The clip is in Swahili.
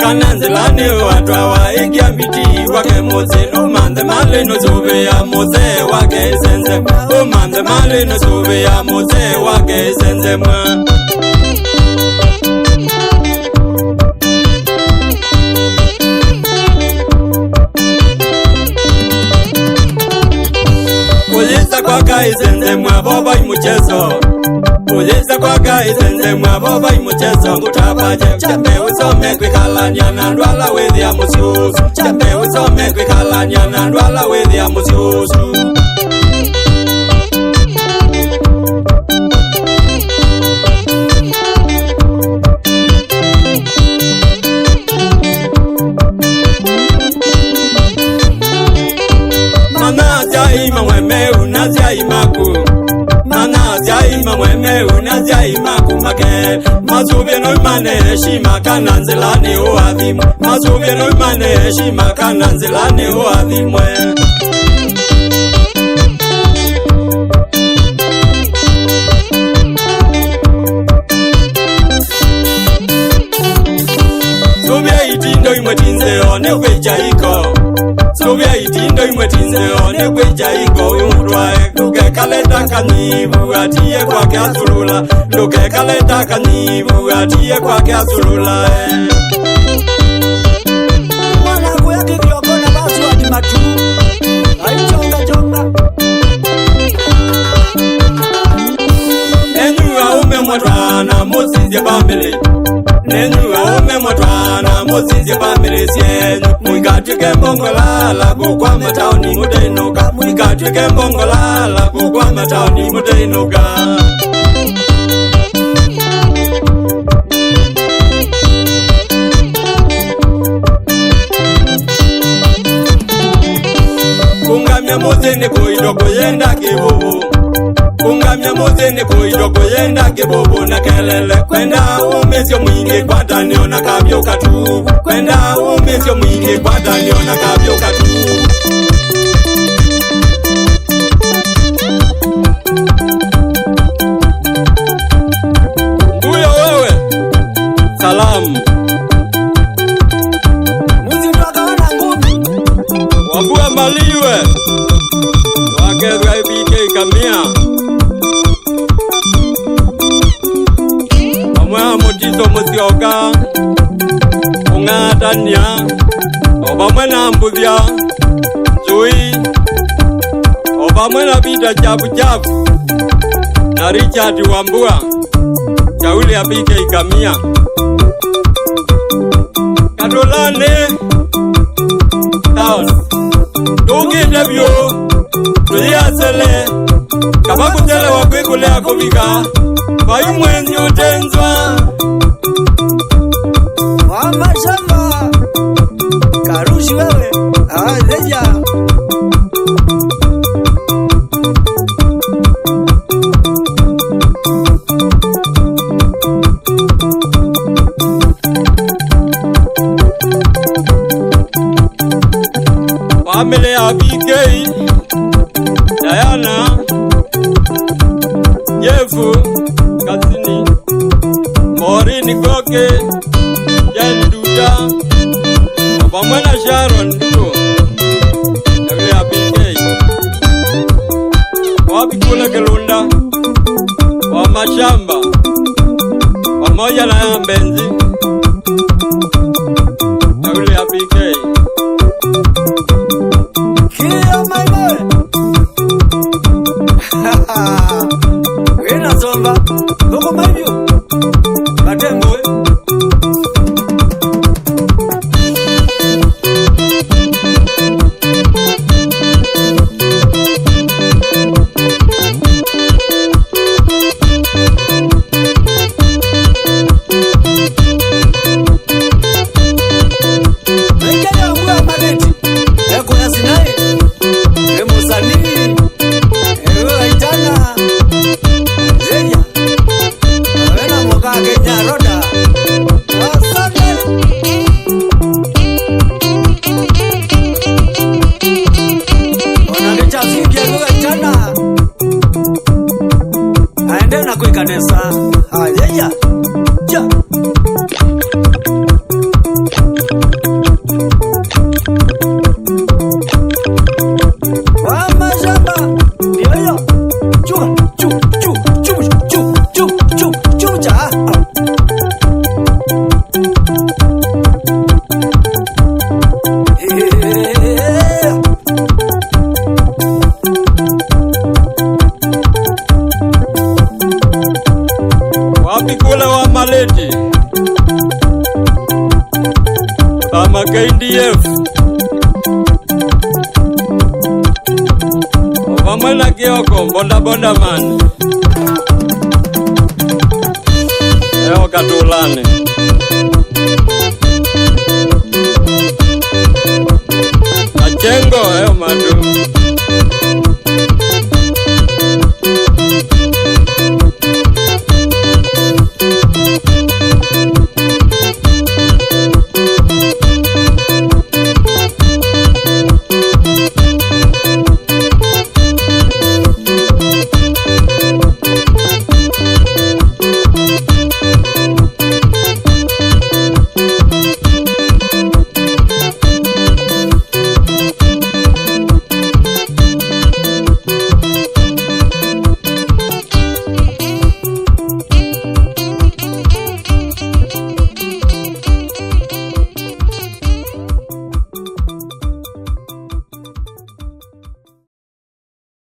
kananzelane watwa waigia miti wake moze no mande male no zove ya moze wake Isenzemw'a o mande male no zove ya moze wake Isenzemw'a Polisa kwa Isenzemw'a baba imuchezo Polisa kwa Isenzemw'a baba imuchezo mutapaje chambe usome kwikalanya na ndwala wethi ya mususu chambe usome kwikalanya na ndwala wethi ya mususu Ima mweme unazia imaku Manazia ima mweme unazia imaku make Mazuvye no imane heshima kananzelane uadhimwe Mazuvye no imane heshima kananzelane uadhimwe Suvya itindo imwe tinzeo newe jaiko Suvya itindo imwe tinzeo newe jaiko umurwae Luke kaleta kanyivu atiye kwa kiasulula Luke kaleta kanyivu atiye kwa kiasulula Mwana kuyaki kioko na basu hadi matu Aichonga chonga Nenyua ume mwatwana mosinzye bambele Nenyua ume mwatwana mosinzye bambele sienyu Mwikatuke mbongolala kukwa mataoni mutainuka Mwikatuke mbongolala kukwa mataoni mutainuka Kungamya mozene koido koyenda kibubu Kungamya mozene koido koyenda kibubu na kelele Kwenda umesyo mwingi kwa tanio na kabyo katubu Kwenda umesyo mwingi kwa tanio na kabyo katubu Mbuyo wewe Salamu Muzi mpaka wana ngumi Wabua maliwe Wakezwa ibike kamia Wamwea mutiso musioka Ungatania Obamwena mbuvya Zui Obamwena vita chafu chafu Na Richard Wambua Chauli ya bike ikamia Katulani Town Tukite vyo Tuyasele Kabakutele wakwikule akubika Bayu mwenzi utenzwa Wama shamba Karushi wewe Azeja Family ya BK Diana Jefu Kasini Morini Koke Jen Duda Obamwena Sharon Duto Family ya BK Wabikule Kelunda Wa mashamba Pamoja na ya mbenzi Family ya BK Kia my boy Wena zomba Loko maibyo Matembo Ngomma KDF Vamwe na kioko bonda man Katulani